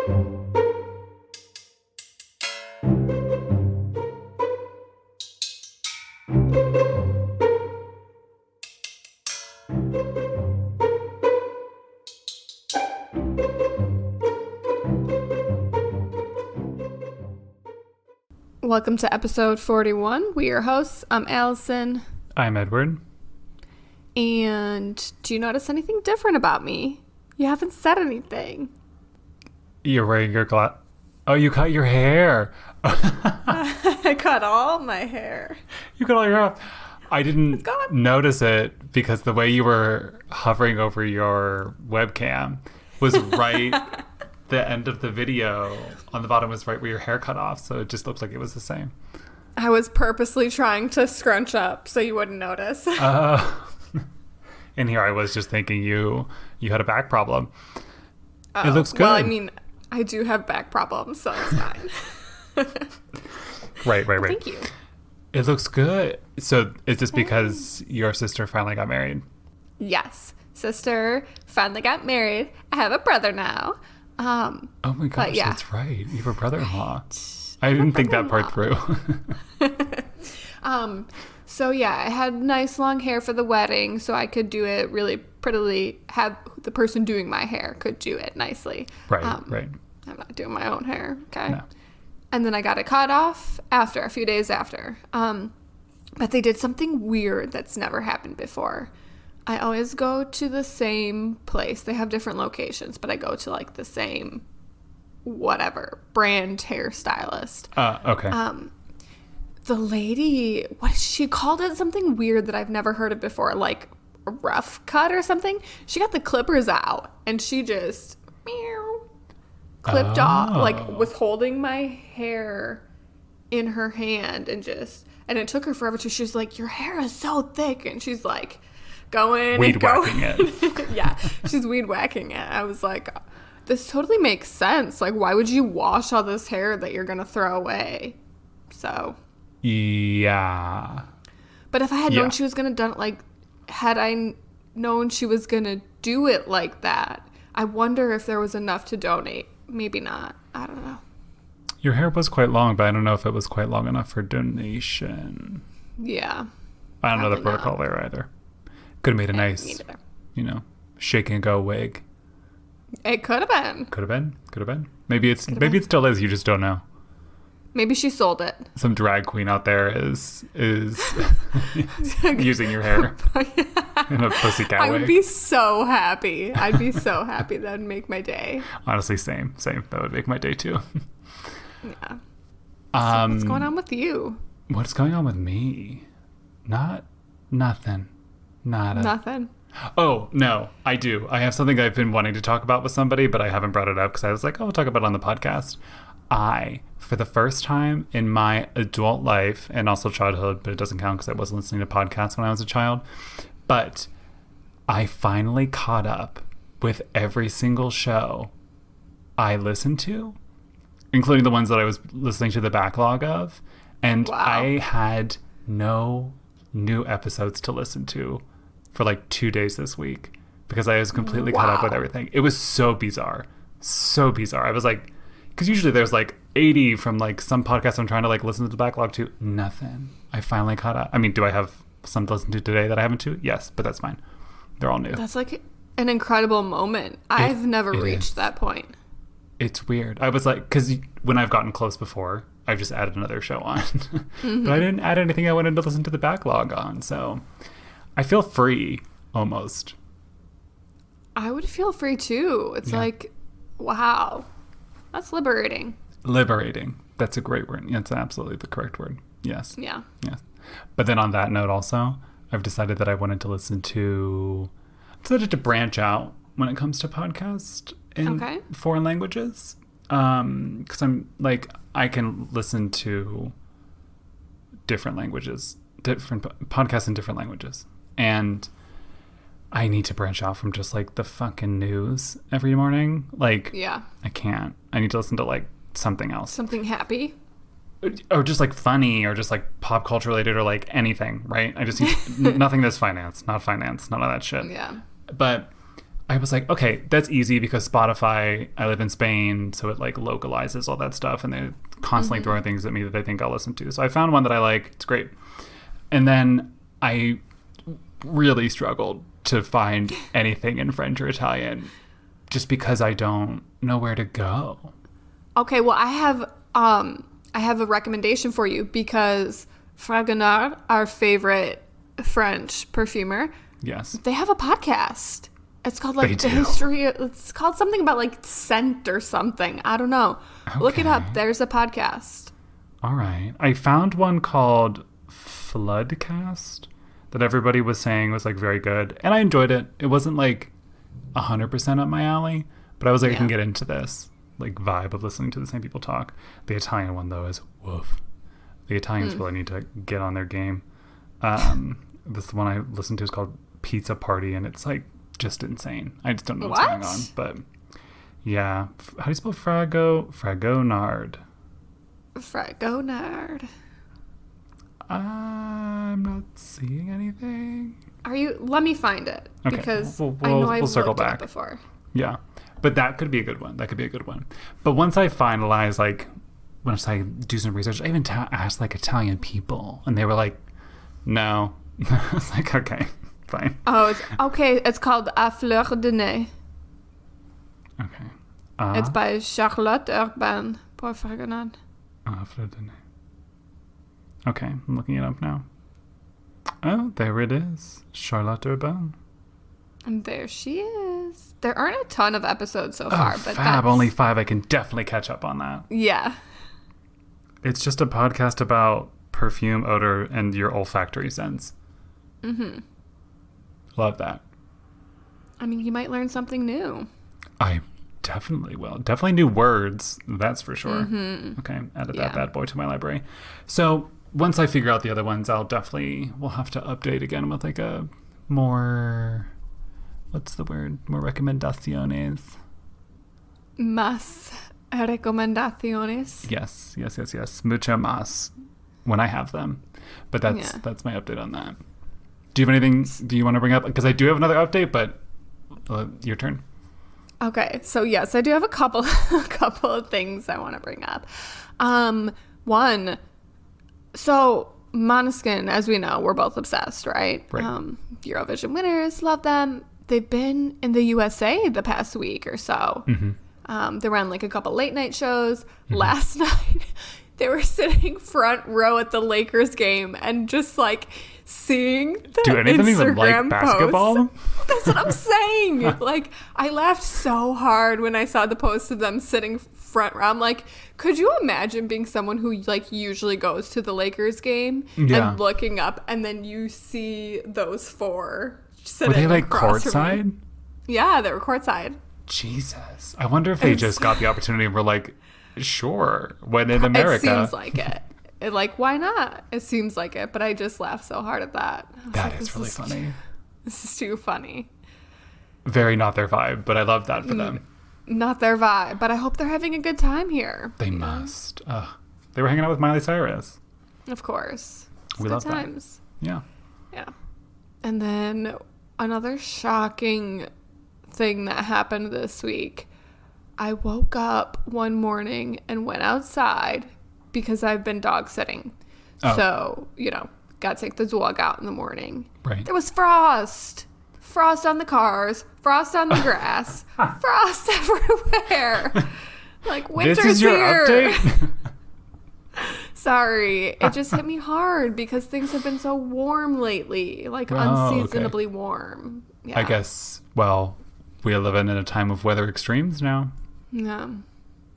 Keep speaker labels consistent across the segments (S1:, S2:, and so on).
S1: Welcome to episode 41. We're your hosts. I'm Alyson.
S2: I'm Edward.
S1: And do you notice anything different about me? You haven't said anything.
S2: You're wearing your Oh, you cut your hair.
S1: I cut all my hair.
S2: You cut all your hair off. I didn't notice it because the way you were hovering over your webcam was right. The end of the video on the bottom was right where your hair cut off, so it just looked like it was the same.
S1: I was purposely trying to scrunch up so you wouldn't notice.
S2: And here I was just thinking you had a back problem. It looks good.
S1: Well, I mean, I do have back problems, so it's fine.
S2: Right.
S1: Thank you.
S2: It looks good. So is this because your sister finally got married?
S1: Yes. Sister finally got married. I have a brother now.
S2: Oh my gosh,
S1: yeah.
S2: That's right. You have a brother-in-law. I didn't think that part through.
S1: So yeah, I had nice long hair for the wedding, so I could do it really prettily. Have the person doing my hair could do it nicely.
S2: Right.
S1: I'm not doing my own hair, okay?
S2: No.
S1: And then I got it cut off a few days after. But they did something weird that's never happened before. I always go to the same place. They have different locations, but I go to like the same whatever brand hairstylist.
S2: Okay.
S1: The lady, she called it something weird that I've never heard of before, like a rough cut or something. She got the clippers out and she just clipped off, like was holding my hair in her hand and it took her forever to. She's like, your hair is so thick, and she's like going
S2: weed whacking it.
S1: Yeah, she's weed whacking it. I was like, this totally makes sense. Like, why would you wash all this hair that you're gonna throw away? So
S2: yeah,
S1: but if I had known she was gonna had I known she was gonna do it like that, I wonder if there was enough to donate. Maybe not. I don't know.
S2: Your hair was quite long, but I don't know if it was quite long enough for donation.
S1: Yeah,
S2: I don't know the protocol there either. Could have made a nice, shake and go wig.
S1: It could have been.
S2: Could have been. Maybe it still is. You just don't know.
S1: Maybe she sold it.
S2: Some drag queen out there is using your hair in a pussycat way.
S1: I would be so happy. I'd be so happy. That'd make my day.
S2: Honestly, same. That would make my day too.
S1: Yeah. So what's going on with you?
S2: What's going on with me? Nothing. Nada.
S1: Nothing.
S2: Oh, no, I do. I have something I've been wanting to talk about with somebody, but I haven't brought it up because I was like, we'll talk about it on the podcast. For the first time in my adult life, and also childhood, but it doesn't count because I wasn't listening to podcasts when I was a child, but I finally caught up with every single show I listened to, including the ones that I was listening to the backlog of, and wow. I had no new episodes to listen to for like 2 days this week because I was completely caught up with everything. It was so bizarre. I was like, because usually there's like 80 from like some podcast I'm trying to like listen to the backlog to. Nothing. I finally caught up. I mean, do I have some to listen to today that I haven't to? Yes, but that's fine. They're all new.
S1: That's like an incredible moment. I've never reached that point.
S2: It's weird. I was like, because when I've gotten close before, I've just added another show on. Mm-hmm. But I didn't add anything I wanted to listen to the backlog on. So I feel free almost.
S1: I would feel free too. It's like, wow. That's liberating.
S2: Liberating. That's a great word. That's absolutely the correct word. Yes.
S1: Yeah.
S2: Yes. But then on that note also, I've decided that I wanted to branch out when it comes to podcast in foreign languages. Because I'm like, I can listen to different languages, different podcasts in different languages. And I need to branch out from just like the fucking news every morning. Like, yeah, I can't. I need to listen to like something else.
S1: Something happy.
S2: Or just like funny or just like pop culture related or like anything, right? I just need nothing that's finance, none of that shit.
S1: Yeah.
S2: But I was like, okay, that's easy because Spotify, I live in Spain, so it like localizes all that stuff and they're constantly throwing things at me that they think I'll listen to. So I found one that I like. It's great. And then I really struggled to find anything in French or Italian just because I don't know where to go.
S1: Okay, well, I have a recommendation for you because Fragonard, our favorite French perfumer,
S2: Yes.
S1: they have a podcast. It's called like
S2: They
S1: the
S2: do?
S1: history. It's called something about like scent or something. I don't know. Look it
S2: Okay.
S1: up. There's a podcast.
S2: All right. I found one called Floodcast that everybody was saying was like very good. And I enjoyed it. It wasn't like 100% up my alley, but I was like, I can get into this like vibe of listening to the same people talk. The Italian one though is woof. The Italians really need to get on their game. This one I listened to is called Pizza Party, and it's like just insane. I just don't know what's going on, but yeah. How do you spell Fragonard?
S1: Fragonard.
S2: I'm not seeing anything.
S1: Are you? Let me find it because
S2: We'll
S1: I know I've
S2: circle
S1: looked it
S2: back
S1: up before.
S2: Yeah, but that could be a good one. That could be a good one. But once I finalize, like, once I do some research, I even asked like Italian people, and they were like, "No." I was like, "Okay, fine."
S1: Oh, it's called A Fleur de Nez.
S2: Okay.
S1: It's by Charlotte Urban. Pour Fragonard.
S2: Okay, I'm looking it up now. Oh, there it is. Charlotte Urban.
S1: And there she is. There aren't a ton of episodes so far, but
S2: fab. Only 5. I can definitely catch up on that.
S1: Yeah.
S2: It's just a podcast about perfume, odor, and your olfactory sense. Mm-hmm. Love that.
S1: I mean, you might learn something new.
S2: I definitely will. Definitely new words. That's for sure.
S1: Mm-hmm.
S2: Okay, added that bad boy to my library. So once I figure out the other ones, we'll have to update again with like a more, what's the word? More recomendaciones.
S1: Más recomendaciones.
S2: Yes. Mucho más when I have them. But that's my update on that. Do you have anything do you want to bring up? Because I do have another update, but your turn.
S1: Okay, so yes, I do have a couple of things I want to bring up. One, so Måneskin, as we know, we're both obsessed, right? Eurovision winners, love them. They've been in the USA the past week or so. Mm-hmm. They ran like a couple late night shows. Mm-hmm. Last night, they were sitting front row at the Lakers game and just like seeing the
S2: Do any of them even like
S1: Instagram
S2: basketball?
S1: posts. That's what I'm saying. Like, I laughed so hard when I saw the post of them sitting front row. I'm like, could you imagine being someone who like usually goes to the Lakers game and looking up and then you see those 4 sitting
S2: Were they like
S1: across from
S2: courtside?
S1: you? Yeah, they were courtside.
S2: Jesus. I wonder if they just got the opportunity and were like, sure, when in America.
S1: It seems like it. Like, why not? It seems like it, but I just laughed so hard at that.
S2: That is really funny.
S1: This is too funny.
S2: Very not their vibe, but I love that for them.
S1: Not their vibe, but I hope they're having a good time here.
S2: They must. They were hanging out with Miley Cyrus.
S1: Of course. It's
S2: We
S1: good
S2: love
S1: times.
S2: That.
S1: Yeah. And then another shocking thing that happened this week. I woke up one morning and went outside because I've been dog sitting. Oh. So, got to take the dog out in the morning.
S2: Right.
S1: There was frost. Frost on the cars. Frost on the grass. Frost everywhere. Like, winter's here.
S2: This is your update?
S1: Sorry. It just hit me hard because things have been so warm lately. Like, unseasonably warm. Yeah.
S2: I guess, well, we are living in a time of weather extremes now.
S1: Yeah.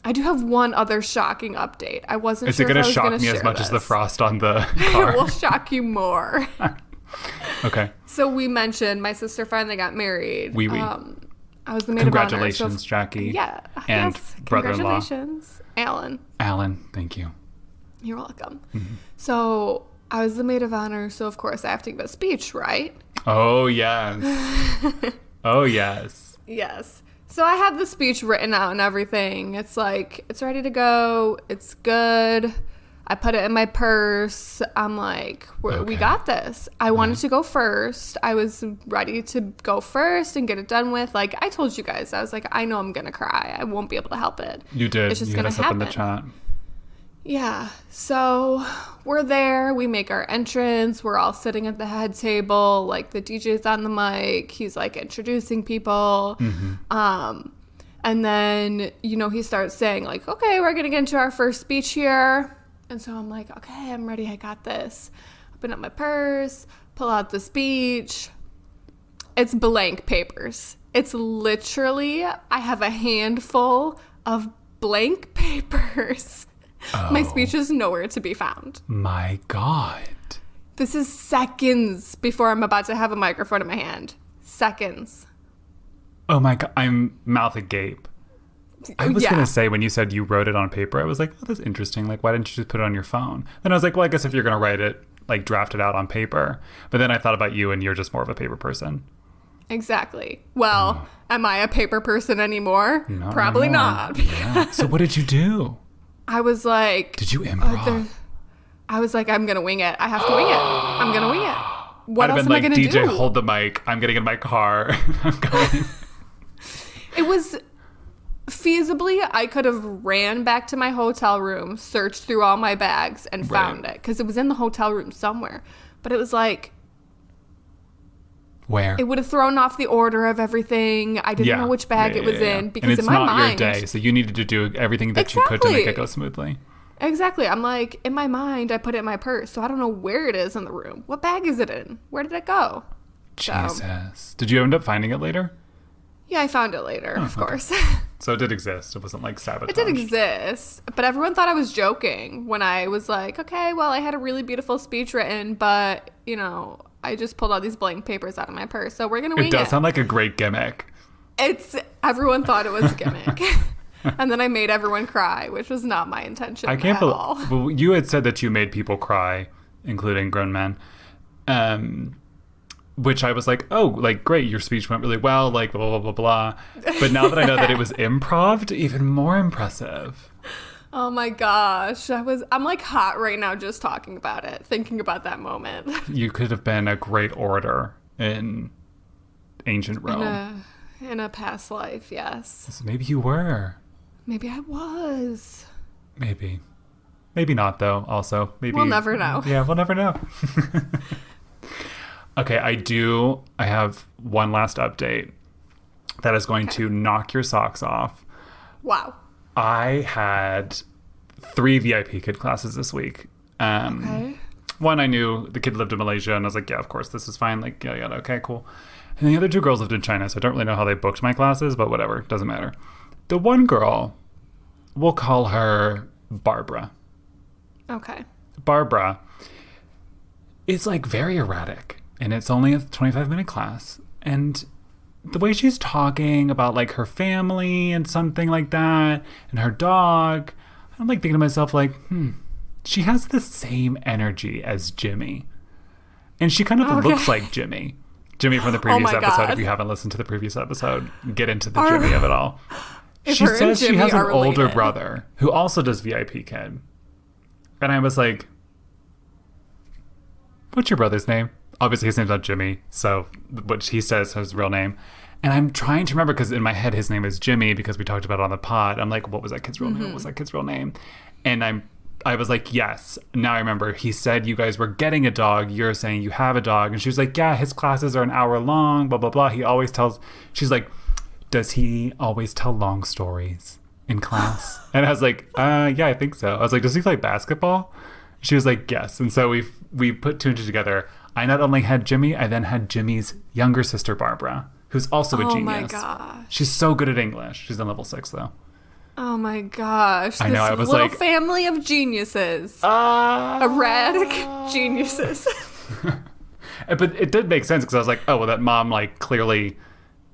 S1: I do have one other shocking update. I wasn't sure if I was
S2: going
S1: going
S2: to shock me as much as the frost on the car?
S1: It will shock you more.
S2: Okay.
S1: So we mentioned my sister finally got married.
S2: Oui.
S1: I was the maid of honor.
S2: Congratulations, Jackie.
S1: Yeah.
S2: And
S1: yes,
S2: brother-in-law.
S1: Congratulations, Alan.
S2: Alan, thank you.
S1: You're welcome. Mm-hmm. So I was the maid of honor, so of course I have to give a speech, right?
S2: Oh, yes. Oh, yes.
S1: Yes. So I have the speech written out and everything. It's like, it's ready to go. It's good. I put it in my purse. I'm like, we
S2: Okay.
S1: got this. I wanted to go first. I was ready to go first and get it done with. Like, I told you guys, I was like, I know I'm going to cry. I won't be able to help it.
S2: You did.
S1: It's just
S2: You hit
S1: going
S2: us
S1: to
S2: up in
S1: happen.
S2: the chat.
S1: Yeah. So we're there. We make our entrance. We're all sitting at the head table. Like, the DJ's on the mic. He's like introducing people. And then, you know, he starts saying like, okay, we're going to get into our first speech here. And so I'm like, okay, I'm ready. I got this. Open up my purse, pull out the speech. It's blank papers. It's literally, I have a handful of blank papers. My speech is nowhere to be found.
S2: My God.
S1: This is seconds before I'm about to have a microphone in my hand. Seconds.
S2: Oh my God. I'm mouth agape. I was
S1: Yeah.
S2: going to say, when you said you wrote it on paper, I was like, oh, that's interesting. Like, why didn't you just put it on your phone? Then I was like, well, I guess if you're going to write it, like, draft it out on paper. But then I thought about you, and you're just more of a paper person.
S1: Exactly. Well, am I a paper person anymore?
S2: Not
S1: Probably
S2: anymore.
S1: not.
S2: Yeah. So what did you do?
S1: I was like...
S2: Did you improv?
S1: I was like, I'm going to wing it. I have to wing it. I'm going to wing it. What
S2: I'd have
S1: else
S2: been
S1: am I
S2: like,
S1: going to
S2: DJ,
S1: do?
S2: hold the mic. I'm getting in my car. I'm going.
S1: It was... Feasibly, I could have ran back to my hotel room, searched through all my bags, and found it. Because it was in the hotel room somewhere. But it was like...
S2: Where?
S1: It would have thrown off the order of everything. I didn't know which bag it was in. Because
S2: and it's
S1: in my
S2: not
S1: mind...
S2: your day, so you needed to do everything that you could to make it go
S1: Exactly.
S2: smoothly.
S1: Exactly. I'm like, in my mind, I put it in my purse. So I don't know where it is in the room. What bag is it in? Where did it go?
S2: Jesus. Did you end up finding it later?
S1: Yeah, I found it later, of course.
S2: So it did exist. It wasn't like sabotage.
S1: It did exist, but everyone thought I was joking when I was like, okay, well, I had a really beautiful speech written, but, you know, I just pulled all these blank papers out of my purse, so we're going to wing
S2: It does sound like a great gimmick.
S1: Everyone thought it was a gimmick. And then I made everyone cry, which was not my intention
S2: I can't
S1: at all.
S2: believe. Well, you had said that you made people cry, including grown men. Which I was like, oh, like, great, your speech went really well, like, blah, blah, blah, blah. But now that I know that it was improv, even more impressive.
S1: Oh my gosh. I'm like hot right now just talking about it, thinking about that moment.
S2: You could have been a great orator in ancient Rome.
S1: In a past life, yes.
S2: So maybe you were.
S1: Maybe I was.
S2: Maybe. Maybe not, though, also. Maybe.
S1: We'll never know.
S2: Yeah, we'll never know. Okay, I have one last update that is going to knock your socks off.
S1: Wow.
S2: I had 3 VIP kid classes this week.
S1: Okay.
S2: One, I knew the kid lived in Malaysia, and I was like, yeah, of course, this is fine. Like, yeah, okay, cool. And the other 2 girls lived in China, so I don't really know how they booked my classes, but whatever, doesn't matter. The one girl, we'll call her Barbara.
S1: Okay.
S2: Barbara is like very erratic, and it's only a 25-minute class. And the way she's talking about like her family and something like that, and her dog, I'm like thinking to myself, like, she has the same energy as Jimmy. And she kind of looks like Jimmy. Jimmy from the previous episode.
S1: God.
S2: If you haven't listened to the previous episode, get into the Jimmy of it all.
S1: If
S2: She
S1: her and
S2: says she
S1: Jimmy
S2: has an
S1: are
S2: older
S1: related.
S2: brother who also does VIP Kid. And I was like, what's your brother's name? Obviously, his name's not Jimmy, so what he says is his real name. And I'm trying to remember, because in my head, his name is Jimmy, because we talked about it on the pod. I'm like, what was that kid's real name? What was that kid's real name? And I was like, yes. Now I remember. He said you guys were getting a dog. You're saying you have a dog. And she was like, yeah, his classes are an hour long, blah, blah, blah. He always tells... She's like, does he always tell long stories in class? And I was like, yeah, I think so. I was like, does he play basketball? She was like, yes. And so we put 2 and 2 together. I not only had Jimmy, I then had Jimmy's younger sister, Barbara, who's also a genius.
S1: Oh my gosh.
S2: She's so good at English. She's in level 6, though.
S1: Oh my gosh.
S2: I know, I
S1: This
S2: was
S1: little
S2: like-
S1: family of geniuses. Erratic geniuses.
S2: But it did make sense, because I was like, oh, well, that mom, like, clearly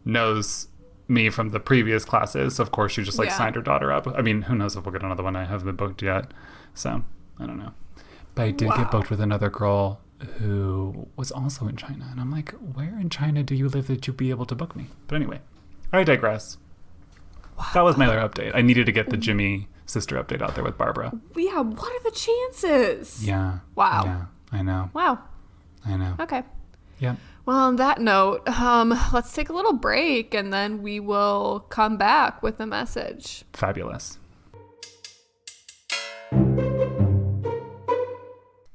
S2: knows me from the previous classes. So of course, she just, like,
S1: Yeah.
S2: signed her daughter up. I mean, who knows if we'll get another one. I haven't been booked yet. So, I don't know. But I did get booked with another girl who was also in China. And I'm like, where in China do you live that you'd be able to book me? But anyway, I digress. That was my other update. I needed to get the Jimmy sister update out there with Barbara.
S1: Yeah, what are the chances?
S2: Yeah.
S1: Wow.
S2: Yeah, I know.
S1: Wow.
S2: I know.
S1: Okay.
S2: Yep.
S1: Well, on that note, let's take a little break and then we will come back with a message.
S2: Fabulous.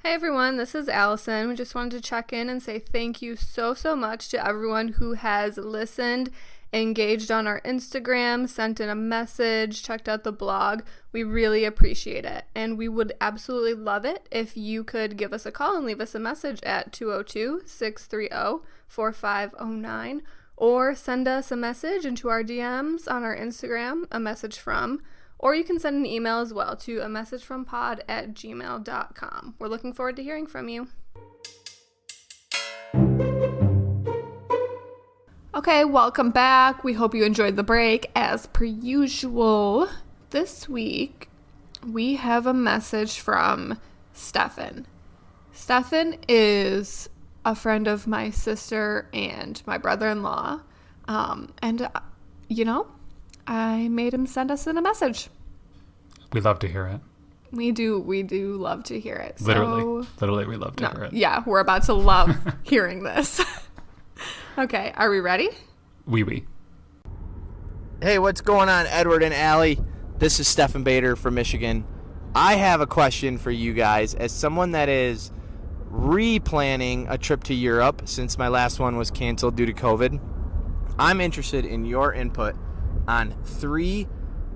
S1: Hey everyone, this is Alyson. We just wanted to check in and say thank you so much to everyone who has listened, engaged on our Instagram, sent in a message, checked out the blog. We really appreciate it. And we would absolutely love it if you could give us a call and leave us a message at 202-630-4509 or send us a message into our DMs on our Instagram, a message from, or you can send an email as well to amessagefrompod@gmail.com. We're looking forward to hearing from you. Okay, welcome back. We hope you enjoyed the break. As per usual, this week we have a message from Steffin. Steffin is a friend of my sister and my brother-in-law. I made him send us in a message.
S2: We love to hear it.
S1: We do love to hear it.
S2: Literally, we love to hear it.
S1: Yeah, we're about to love hearing this. Okay, are we ready?
S2: Oui.
S3: Hey, what's going on, Edward and Allie? This is Steffin Bader from Michigan. I have a question for you guys. As someone that is replanning a trip to Europe since my last one was canceled due to COVID, I'm interested in your input on 3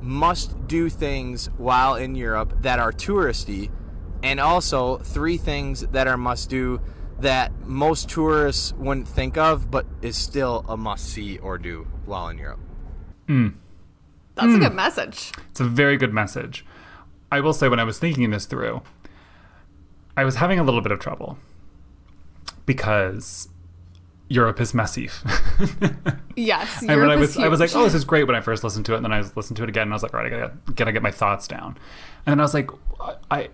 S3: must-do things while in Europe that are touristy, and also 3 things that are must-do that most tourists wouldn't think of, but is still a must-see or do while in Europe.
S1: That's a good message.
S2: It's a very good message. I will say, when I was thinking this through, I was having a little bit of trouble because Europe is messy.
S1: Yes,
S2: and when I was like, oh, this is great when I first listened to it, and then I listened to it again, and I was like, all right, I gotta get my thoughts down. And then I was like, I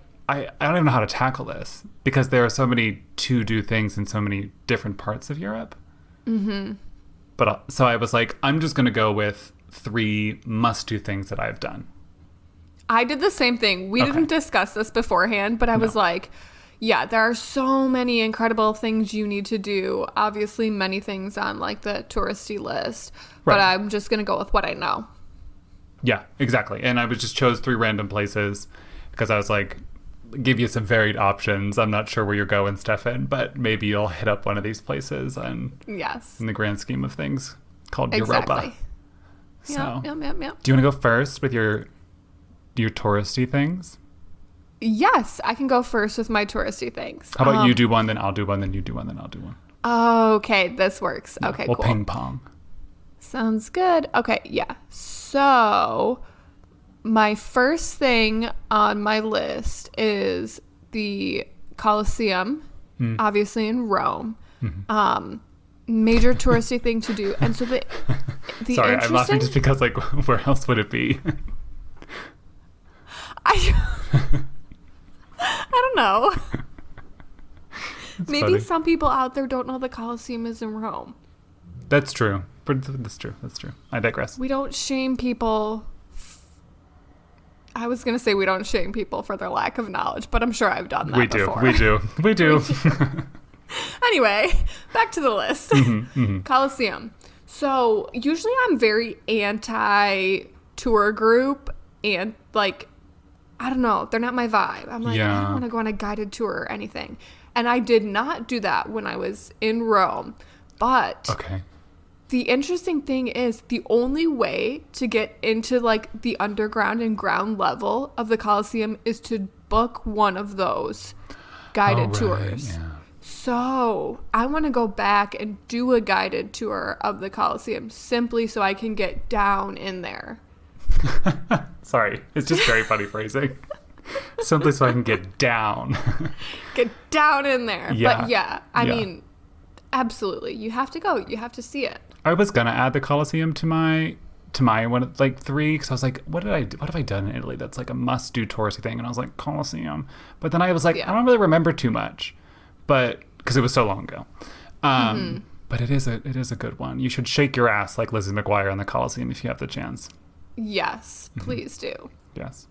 S2: don't even know how to tackle this because there are so many to-do things in so many different parts of Europe. Mm-hmm. But so I was like, I'm just gonna go with 3 must-do things that I've done.
S1: I did the same thing. We didn't discuss this beforehand, but I was like, yeah, there are so many incredible things you need to do. Obviously, many things on like the touristy list, but I'm just going to go with what I know.
S2: Yeah, exactly. And I just chose 3 random places because I was like, give you some varied options. I'm not sure where you're going, Steffin, but maybe you'll hit up one of these places and
S1: yes,
S2: in the grand scheme of things called
S1: exactly.
S2: Europa. So,
S1: yep.
S2: do you want to go first with your touristy things?
S1: Yes, I can go first with my touristy things.
S2: How about you do one, then I'll do one, then you do one, then I'll do one.
S1: Okay, this works. Yeah, okay,
S2: we'll
S1: cool.
S2: Ping pong.
S1: Sounds good. Okay, yeah. So, my first thing on my list is the Colosseum, obviously in Rome. Mm-hmm. Major touristy thing to do. And so the
S2: Sorry, I'm laughing just because, like, where else would it be?
S1: I don't know. Maybe
S2: funny.
S1: some people out there don't know the Colosseum is in Rome.
S2: That's true. That's true. I digress.
S1: We don't shame people. I was going to say we don't shame people for their lack of knowledge, but I'm sure I've done that before.
S2: We do.
S1: Anyway, back to the list. Colosseum. So usually I'm very anti-tour group and like, I don't know, they're not my vibe. I'm like, I don't want to go on a guided tour or anything. And I did not do that when I was in Rome. But the interesting thing is the only way to get into like the underground and ground level of the Colosseum is to book one of those guided tours. Yeah. So I want to go back and do a guided tour of the Colosseum simply so I can get down in there.
S2: Sorry, it's just very funny phrasing. Simply so I can get down.
S1: Get down in there.
S2: Yeah.
S1: But yeah, I mean, absolutely. You have to go. You have to see it.
S2: I was gonna add the Colosseum to my one, like 3, because I was like, what have I done in Italy that's like a must do touristy thing? And I was like, Colosseum. But then I was like, I don't really remember too much, but because it was so long ago. But it is a good one. You should shake your ass like Lizzie McGuire on the Colosseum if you have the chance.
S1: Yes, please do.
S2: Yes.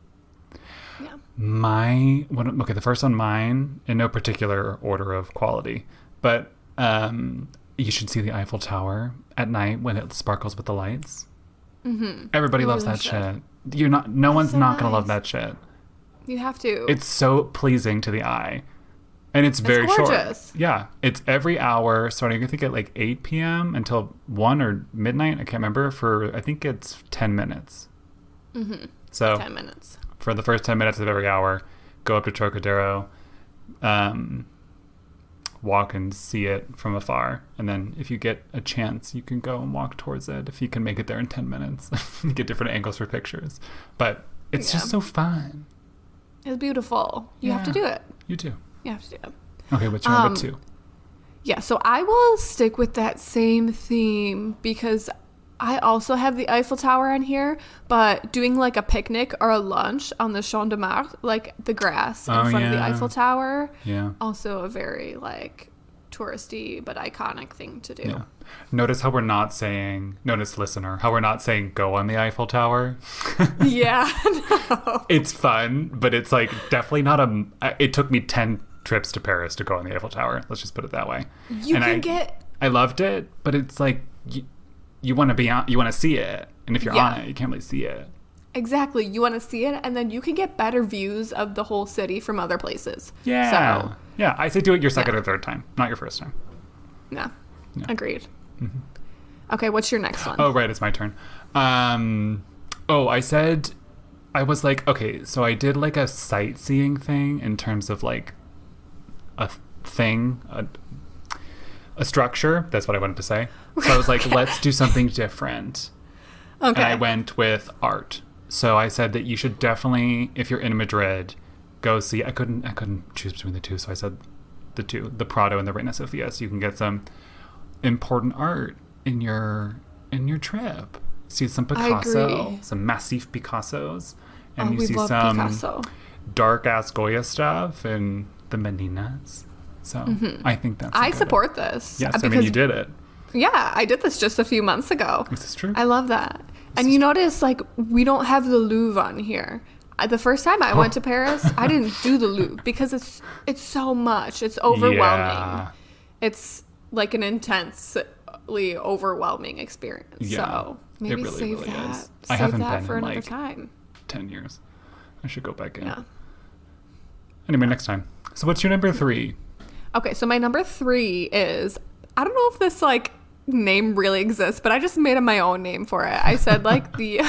S1: Yeah.
S2: The first on mine, in no particular order of quality, but you should see the Eiffel Tower at night when it sparkles with the lights. Mm-hmm. Everybody loves that shit. No one's not gonna love that shit.
S1: You have to.
S2: It's so pleasing to the eye. And it's very
S1: gorgeous.
S2: short. Yeah. It's every hour, starting I think at like 8 p.m. until 1 or midnight. I can't remember. I think it's 10 minutes. Mm-hmm. So
S1: 10 minutes.
S2: For the first 10 minutes of every hour, go up to Trocadero, walk and see it from afar. And then if you get a chance, you can go and walk towards it if you can make it there in 10 minutes. Get different angles for pictures. But it's just so fun.
S1: It's beautiful. You have to do it.
S2: You do.
S1: You have to do it.
S2: Okay, what's your number 2?
S1: Yeah, so I will stick with that same theme because I also have the Eiffel Tower on here, but doing like a picnic or a lunch on the Champ de Mars, like the grass in front of the Eiffel Tower.
S2: Yeah.
S1: Also a very like touristy but iconic thing to do.
S2: Yeah. Notice, listener, how we're not saying go on the Eiffel Tower.
S1: Yeah. No.
S2: It's fun, but it's like definitely not it took me 10 trips to Paris to go on the Eiffel Tower. Let's just put it that way. I loved it, but it's like you want to see it. And if you're on it, you can't really see it.
S1: Exactly. You want to see it, and then you can get better views of the whole city from other places.
S2: Yeah.
S1: So,
S2: yeah, I say do it your second or third time, not your first time.
S1: Yeah. Agreed. Mm-hmm. Okay, what's your next one?
S2: Oh, right, it's my turn. I was like, okay, so I did like a sightseeing thing in terms of like a structure. That's what I wanted to say. So I was like, let's do something different. Okay. And I went with art. So I said that you should definitely, if you're in Madrid, go see. I couldn't choose between the two, so I said the Prado and the Reina Sofia. So you can get some important art in your trip. See some Picasso, some massif Picassos, and you see some Picasso. Dark ass Goya stuff and the Meninas. So I think that's.
S1: I support this.
S2: Yes, I mean you did it.
S1: Yeah, I did this just a few months ago.
S2: This is true.
S1: I love that. And you notice, like, we don't have the Louvre on here. The first time I went to Paris, I didn't do the Louvre because it's so much. It's overwhelming. Yeah. It's like an intensely overwhelming experience. Yeah, so maybe
S2: really,
S1: save
S2: really
S1: that.
S2: Is. I haven't been
S1: for
S2: in
S1: another
S2: like
S1: time.
S2: 10 years. I should go back in.
S1: Yeah.
S2: Anyway, next time. So what's your number 3?
S1: Okay, so my number 3 is, I don't know if this like name really exists, but I just made up my own name for it. I said like the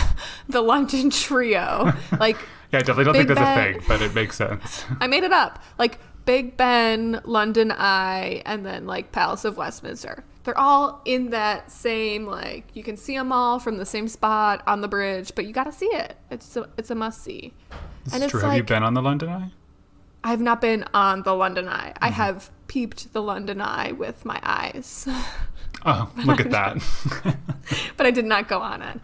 S1: London Trio. Like
S2: yeah, I definitely don't think that's a thing, but it makes sense.
S1: I made it up. Like Big Ben, London Eye, and then like Palace of Westminster. They're all in that same, like, you can see them all from the same spot on the bridge, but you got to see it. It's a must see.
S2: This is true. Have you been on the London Eye?
S1: I have not been on the London Eye. I have peeped the London Eye with my eyes.
S2: Oh, look at that.
S1: But I did not go on it.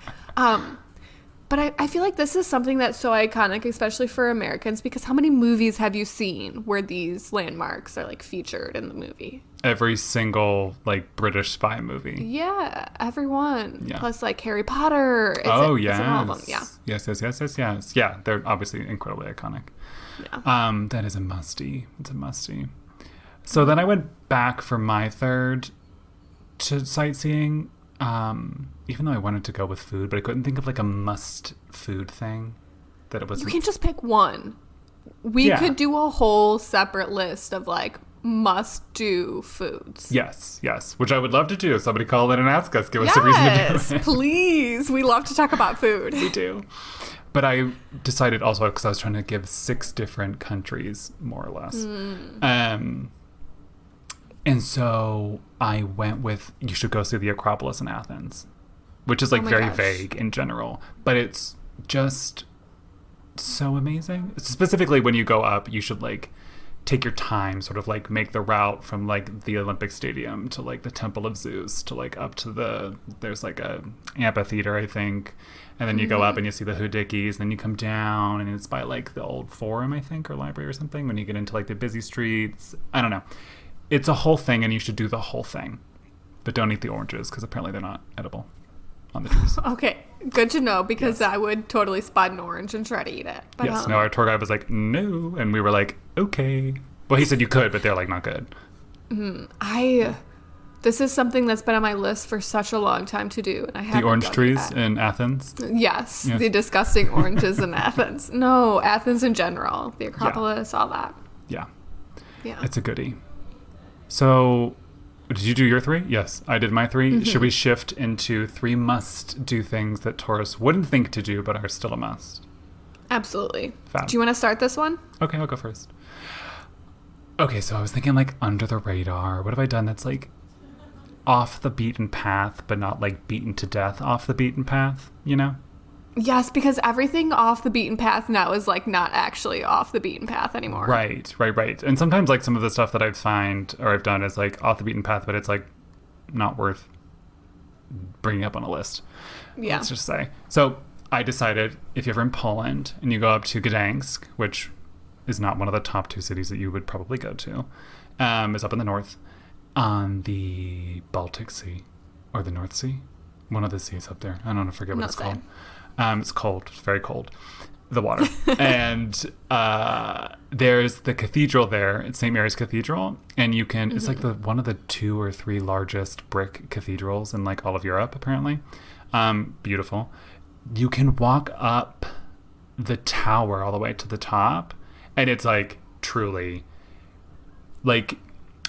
S1: But I feel like this is something that's so iconic, especially for Americans, because how many movies have you seen where these landmarks are like featured in the movie?
S2: Every single like British spy movie.
S1: Yeah, everyone. Yeah. Plus like Harry Potter.
S2: It's all of them. Yeah. Yes. Yeah, they're obviously incredibly iconic. Yeah. That is a musty. It's a musty. So then I went back for my third to sightseeing. Even though I wanted to go with food, but I couldn't think of like a must food thing that it was.
S1: You can just pick one. We could do a whole separate list of like must do foods.
S2: Yes, which I would love to do. Somebody call in and ask us. Give us a reason to do it.
S1: Yes, please. We love to talk about food.
S2: We do. But I decided also, because I was trying to give 6 different countries, more or less. And so I went with, you should go see the Acropolis in Athens, which is like very vague in general, but it's just so amazing. Specifically when you go up, you should like take your time, sort of like make the route from like the Olympic Stadium to like the Temple of Zeus to like up to there's like a amphitheater, I think. And then you go up and you see the Hudikis, then you come down and it's by like the old forum, I think, or library or something, when you get into like the busy streets. I don't know. It's a whole thing, and you should do the whole thing. But don't eat the oranges, because apparently they're not edible. on the trees.
S1: Okay, good to know because
S2: Yes.
S1: I would totally spot an orange and try to eat it. But,
S2: Yes, no, our tour guide was like, no. And we were like, okay. Well, he said you could, but they're like, not good.
S1: This is something that's been on my list for such a long time to do, and I haven't
S2: The orange
S1: done it
S2: trees
S1: yet.
S2: in Athens.
S1: Yes,
S2: Yes.
S1: the disgusting oranges in Athens. No, Athens in general, the Acropolis, all that.
S2: Yeah,
S1: Yeah.
S2: it's a goodie. So, did you do your 3? Yes, I did my 3. Should we shift into 3 must-do things that tourists wouldn't think to do but are still a must?
S1: Absolutely.
S2: Fab.
S1: Do you want to start this one?
S2: Okay, I'll go first. Okay, so I was thinking like under the radar. What have I done that's like off the beaten path, but not like beaten to death off the beaten path, you know?
S1: Yes, because everything off the beaten path now is like not actually off the beaten path anymore.
S2: Right. And sometimes like some of the stuff that I've done is like off the beaten path, but it's like not worth bringing up on a list.
S1: Yeah.
S2: Let's just say. So I decided if you're ever in Poland and you go up to Gdańsk, which is not one of the top 2 cities that you would probably go to, it's up in the north on the Baltic Sea or the North Sea. One of the seas up there. I don't know, forget what
S1: Not
S2: it's called.
S1: saying.
S2: It's cold. It's very cold. The water. And there's the cathedral there. It's St. Mary's Cathedral. And you can, it's like one of the 2 or 3 largest brick cathedrals in like all of Europe, apparently. Beautiful. You can walk up the tower all the way to the top. And it's like truly like,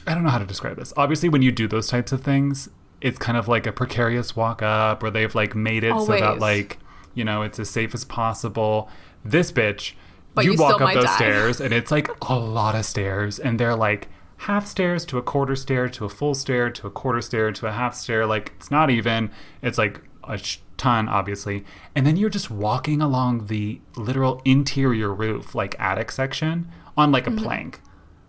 S2: I don't know how to describe this. Obviously, when you do those types of things, it's kind of like a precarious walk up where they've like made it so that
S1: Always.
S2: like, you know, it's as safe as possible. This bitch,
S1: But
S2: you
S1: you
S2: walk
S1: still
S2: up
S1: might
S2: those
S1: die.
S2: stairs and it's like a lot of stairs and they're like half stairs to a quarter stair to a full stair to a quarter stair to a half stair. Like it's not even. It's like a ton, obviously. And then you're just walking along the literal interior roof, like attic section on like a plank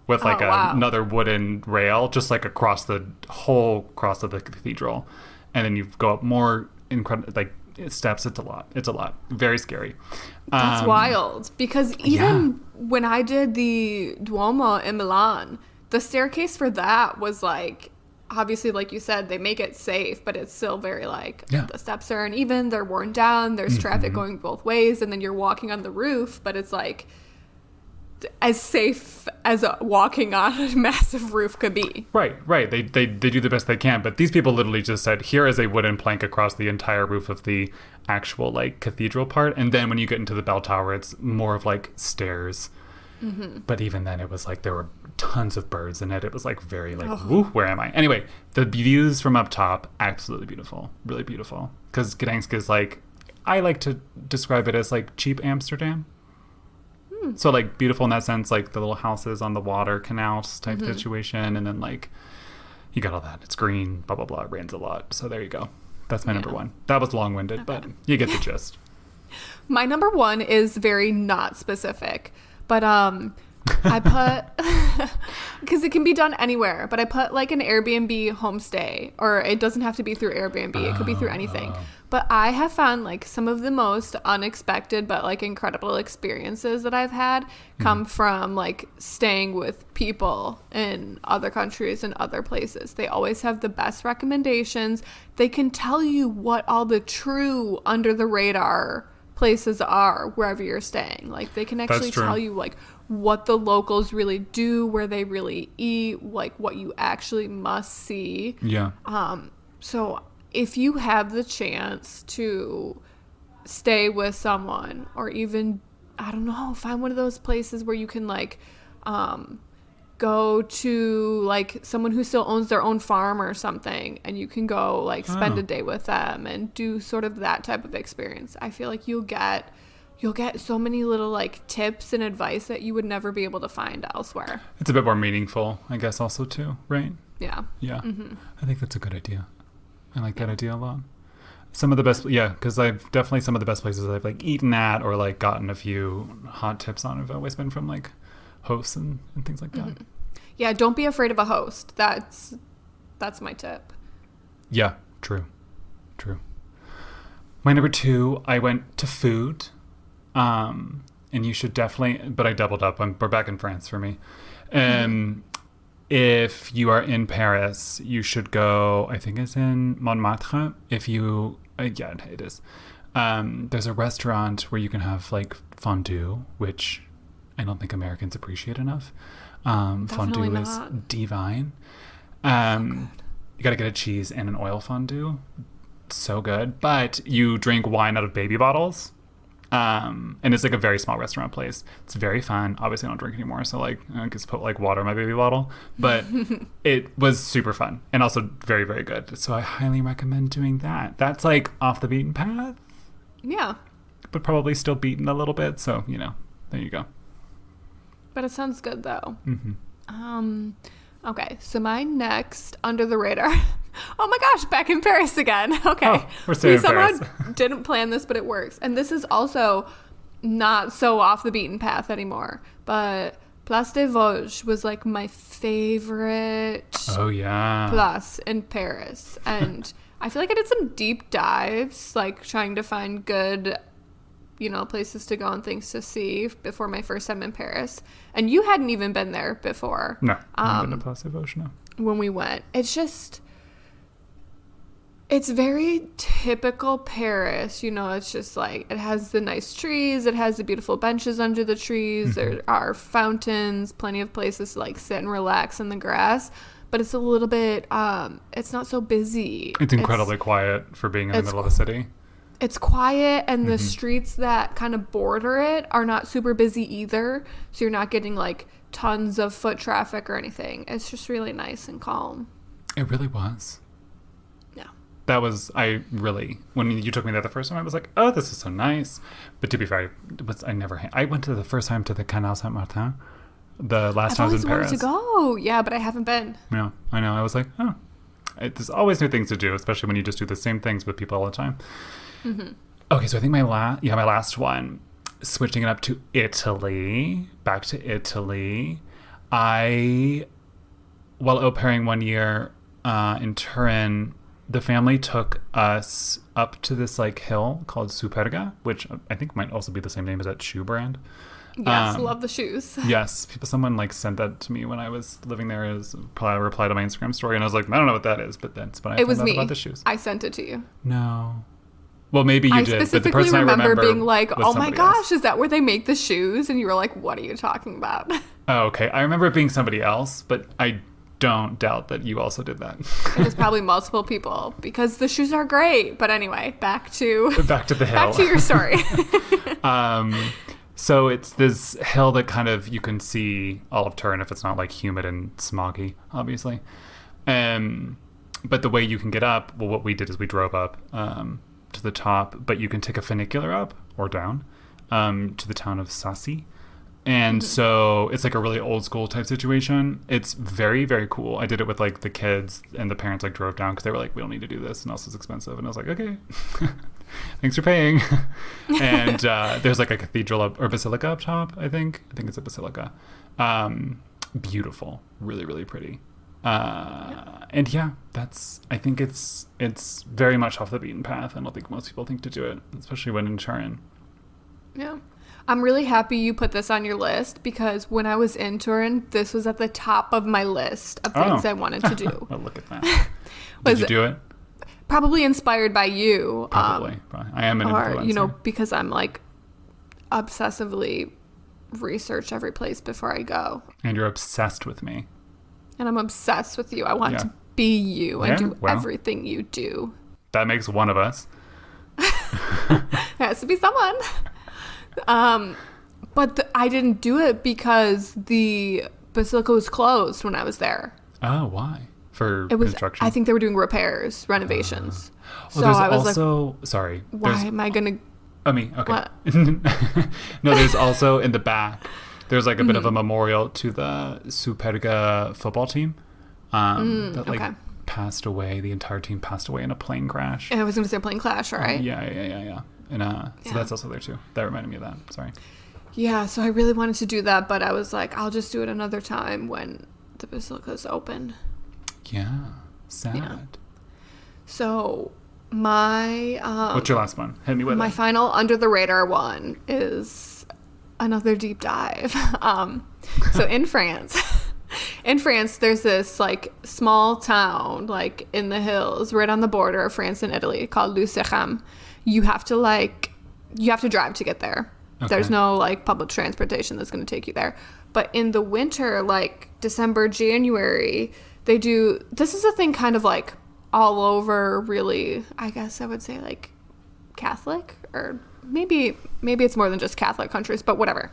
S2: with like
S1: wow.
S2: another wooden rail just like across the whole cross of the cathedral. And then you go up more incredible like steps. It's a lot. Very scary.
S1: That's wild. Because even when I did the Duomo in Milan, the staircase for that was like, obviously, like you said, they make it safe, but it's still very like, the steps are uneven, they're worn down, there's traffic going both ways, and then you're walking on the roof, but it's like as safe as walking on a massive roof could be.
S2: Right. They do the best they can, but these people literally just said, here is a wooden plank across the entire roof of the actual like cathedral part, and then when you get into the bell tower, it's more of like stairs. But even then, it was like there were tons of birds in it. It was like very like, woo, where am I? Anyway, the views from up top, absolutely beautiful, really beautiful. Because Gdańsk is like, I like to describe it as like cheap Amsterdam. So like beautiful in that sense, like the little houses on the water canals type situation, and then like you got all that. It's green, blah blah blah. It rains a lot, so there you go. That's my number 1. That was long-winded, but you get the gist.
S1: My number 1 is very not specific, but I put, because it can be done anywhere, but I put like an Airbnb homestay, or it doesn't have to be through Airbnb. It could be through anything. But I have found like some of the most unexpected but like incredible experiences that I've had come from like staying with people in other countries and other places. They always have the best recommendations. They can tell you what all the true under the radar places are wherever you're staying. Like they can actually tell you like what the locals really do, where they really eat, like what you actually must see.
S2: Yeah.
S1: So if you have the chance to stay with someone, or even, I don't know, find one of those places where you can like go to like someone who still owns their own farm or something, and you can go like spend a day with them and do sort of that type of experience. I feel like you'll get so many little like tips and advice that you would never be able to find elsewhere.
S2: It's a bit more meaningful, I guess, also too, right?
S1: Yeah.
S2: I think that's a good idea. I like that idea a lot. Some of the best, because I've definitely some of the best places I've like eaten at or like gotten a few hot tips on have always been from like hosts and things like that.
S1: Yeah, don't be afraid of a host. That's my tip.
S2: Yeah, true. My number 2, I went to food, and you should definitely, but I doubled up. We're back in France for me. If you are in Paris, you should go, I think it's in Montmartre. If you Yeah, it is. There's a restaurant where you can have like fondue, which I don't think Americans appreciate enough. Fondue
S1: not.
S2: is divine. You got to get a cheese and an oil fondue. So good. But you drink wine out of baby bottles. And it's like a very small restaurant place. It's very fun. Obviously I don't drink anymore, so like I just put like water in my baby bottle. But it was super fun and also very, very good. So I highly recommend doing that. That's like off the beaten path.
S1: Yeah.
S2: But probably still beaten a little bit. So, there you go.
S1: But it sounds good though. Mm-hmm. Okay, so my next under the radar. Oh my gosh, back in Paris again. Okay.
S2: Oh, we're staying in Paris.
S1: Didn't plan this, but it works. And this is also not so off the beaten path anymore. But Place des Vosges was like my favorite place in Paris. And I feel like I did some deep dives, like trying to find good, places to go and things to see before my first time in Paris. And you hadn't even been there before.
S2: No, I haven't been to Place des Vosges, no.
S1: When we went. It's very typical Paris, it's just like, it has the nice trees, it has the beautiful benches under the trees, there are fountains, plenty of places to like sit and relax in the grass, but it's a little bit, it's not so busy.
S2: It's incredibly quiet for being in the middle of the city.
S1: It's quiet, and the streets that kind of border it are not super busy either, so you're not getting like tons of foot traffic or anything. It's just really nice and calm.
S2: It really was.
S1: Yeah.
S2: When you took me there the first time, I was like, oh, this is so nice. But to be fair, I went to the first time to the Canal Saint-Martin. The last time I was in Paris.
S1: I've always wanted to go. Yeah, but I haven't been.
S2: Yeah, I know. I was like, oh. There's always new things to do, especially when you just do the same things with people all the time. Mm-hmm. Okay, so I think my last one, switching it up to Italy, back to Italy. While au pairing one year in Turin, the family took us up to this like hill called Superga, which I think might also be the same name as that shoe brand.
S1: Yes, love the shoes.
S2: Yes, someone like sent that to me when I was living there as a reply to my Instagram story, and I was like, I don't know what that is, but that's when I found out about the shoes.
S1: I sent it to you.
S2: No. Well, maybe you did, but the person I remember
S1: being like, oh my gosh,
S2: else.
S1: Is that where they make the shoes? And you were like, what are you talking about?
S2: Oh, okay. I remember it being somebody else, but I don't doubt that you also did that.
S1: It was probably multiple people because the shoes are great. But anyway, back to
S2: the hill.
S1: Back to your story.
S2: So it's this hill that kind of you can see all of Turin if it's not like humid and smoggy, obviously. But the way you can get up, well, what we did is we drove up to the top, but you can take a funicular up or down to the town of Sassi. And so it's like a really old school type situation. It's very, very cool. I did it with like the kids, and the parents like drove down because they were like, we don't need to do this, and also it's expensive. And I was like, okay, thanks for paying. And there's like a cathedral or basilica up top, I think it's a basilica. Beautiful, really, really pretty. And yeah, I think it's very much off the beaten path. I don't think most people think to do it, especially when in Turin.
S1: Yeah. I'm really happy you put this on your list because when I was in Turin, this was at the top of my list of things I wanted to do.
S2: Well, look at that. Did you do it?
S1: Probably inspired by you.
S2: Probably. I am an influencer.
S1: Because I'm like obsessively research every place before I go.
S2: And you're obsessed with me.
S1: And I'm obsessed with you. I want to be you and do everything you do.
S2: That makes one of us.
S1: There has to be someone. But I didn't do it because the basilica was closed when I was there.
S2: Oh, why? For construction?
S1: I think they were doing repairs, renovations.
S2: So I was sorry.
S1: Why am I going to...
S2: I mean, okay. No, there's also in the back, there's like a bit of a memorial to the Superga football team that passed away. The entire team passed away in a plane crash.
S1: I was going to say plane crash, right?
S2: Yeah. And so that's also there too. That reminded me of that. Sorry.
S1: Yeah, so I really wanted to do that, but I was like, I'll just do it another time when the basilica's open.
S2: Yeah. Sad. Yeah.
S1: So my...
S2: what's your last one? Hit me with
S1: my final under the radar one is another deep dive. So in France, in France, there's this like small town like in the hills right on the border of France and Italy called Lucerne. You have to drive to get there.
S2: Okay.
S1: There's no like public transportation that's going to take you there. But in the winter, like December, January, this is a thing kind of like all over, really, I guess I would say like Catholic, or maybe it's more than just Catholic countries, but whatever.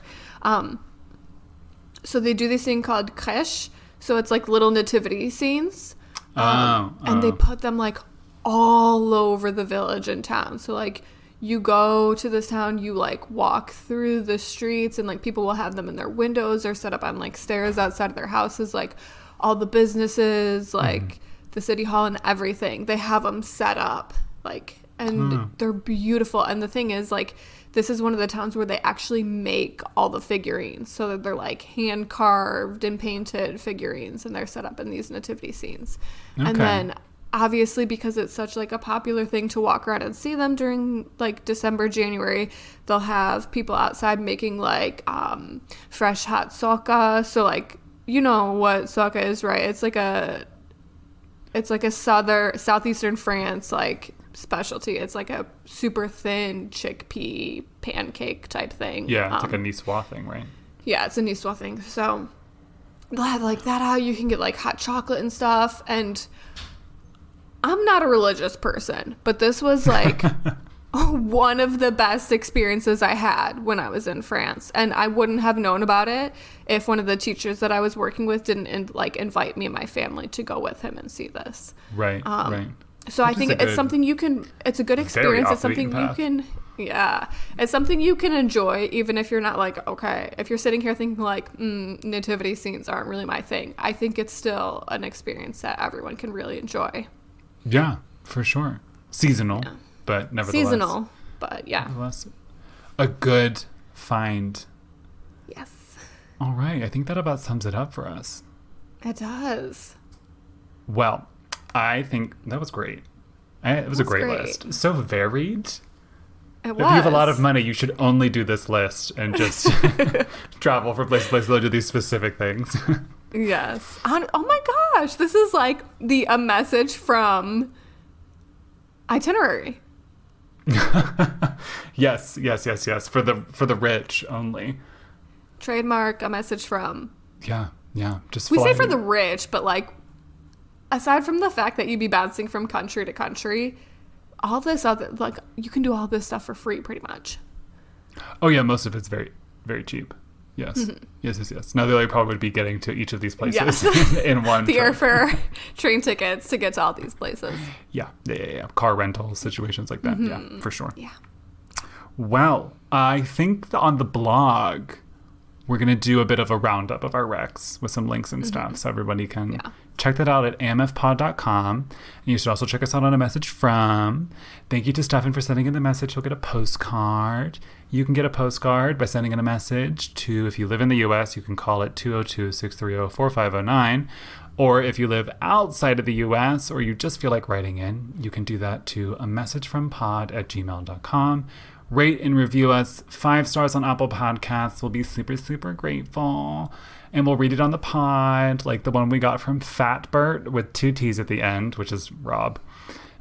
S1: So they do this thing called crèche. So it's like little nativity scenes. And they put them like all over the village and town. So like you go to this town, you like walk through the streets, and like people will have them in their windows or set up on like stairs outside of their houses, like all the businesses, like the city hall and everything. They have them set up like, and they're beautiful. And the thing is, like, this is one of the towns where they actually make all the figurines, so that they're like hand carved and painted figurines, and they're set up in these nativity scenes.
S2: Okay.
S1: And then obviously, because it's such like a popular thing to walk around and see them during like December, January, they'll have people outside making like fresh hot soca. So like, you know what soca is, right? It's like a southeastern France like specialty. It's like a super thin chickpea pancake type thing.
S2: Yeah, it's like a niçoise thing, right?
S1: Yeah, it's a niçoise thing. So they'll have like that out. You can get like hot chocolate and stuff. And I'm not a religious person, but this was like one of the best experiences I had when I was in France. And I wouldn't have known about it if one of the teachers that I was working with didn't invite me and my family to go with him and see this.
S2: Right, right.
S1: So I think it's something it's a good experience. It's something it's something you can enjoy, even if you're not like, okay, if you're sitting here thinking like, nativity scenes aren't really my thing. I think it's still an experience that everyone can really enjoy.
S2: Yeah, for sure. Seasonal, but nevertheless. Nevertheless, a good find.
S1: Yes.
S2: All right. I think that about sums it up for us.
S1: It does.
S2: Well, I think that was great. It was a great list. So varied.
S1: It was.
S2: If you have a lot of money, you should only do this list and just travel from place to place to do these specific things.
S1: Yes. Oh my gosh. This is like a message from Itinerary.
S2: Yes. For the rich only.
S1: Trademark, a message from.
S2: Yeah. Just
S1: we say for the rich, but like, aside from the fact that you'd be bouncing from country to country, all this other, like, you can do all this stuff for free pretty much.
S2: Oh yeah, most of it's very, very cheap. Yes. Mm-hmm. Yes. Now the only problem would be getting to each of these places in one.
S1: The airfare, train tickets to get to all these places.
S2: Yeah. Car rental situations like that. Mm-hmm. Yeah, for sure.
S1: Yeah.
S2: Well, I think on the blog, we're going to do a bit of a roundup of our recs with some links and stuff, so everybody can check that out at amfpod.com. And you should also check us out on A Message From. Thank you to Steffin for sending in the message. He'll get a postcard. You can get a postcard by sending in a message to, if you live in the U.S., you can call it 202-630-4509. Or if you live outside of the U.S. or you just feel like writing in, you can do that to amessagefrompod@gmail.com. Rate and review us 5 stars on Apple Podcasts. We'll be super, super grateful. And we'll read it on the pod, like the one we got from Fat Bert with 2 T's at the end, which is Rob,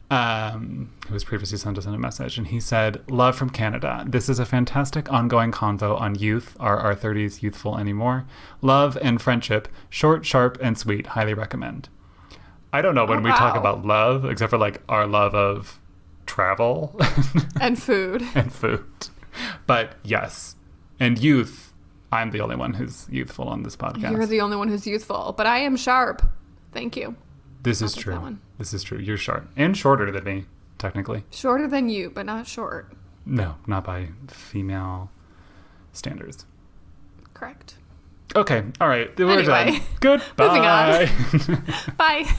S2: who was previously sent us in a message. And he said, "Love from Canada. This is a fantastic ongoing convo on youth. Are our 30s youthful anymore? Love and friendship. Short, sharp, and sweet. Highly recommend." I don't know when we talk about love, except for like our love of travel
S1: and food
S2: but yes, and youth. I'm the only one who's youthful on this podcast.
S1: You're the only one who's youthful, but I am sharp. Thank you.
S2: This is true. You're sharp and shorter than me, technically.
S1: Shorter than you, but not short.
S2: No, not by female standards.
S1: Correct.
S2: Okay, all right, we're done. Goodbye.
S1: Moving on. Bye.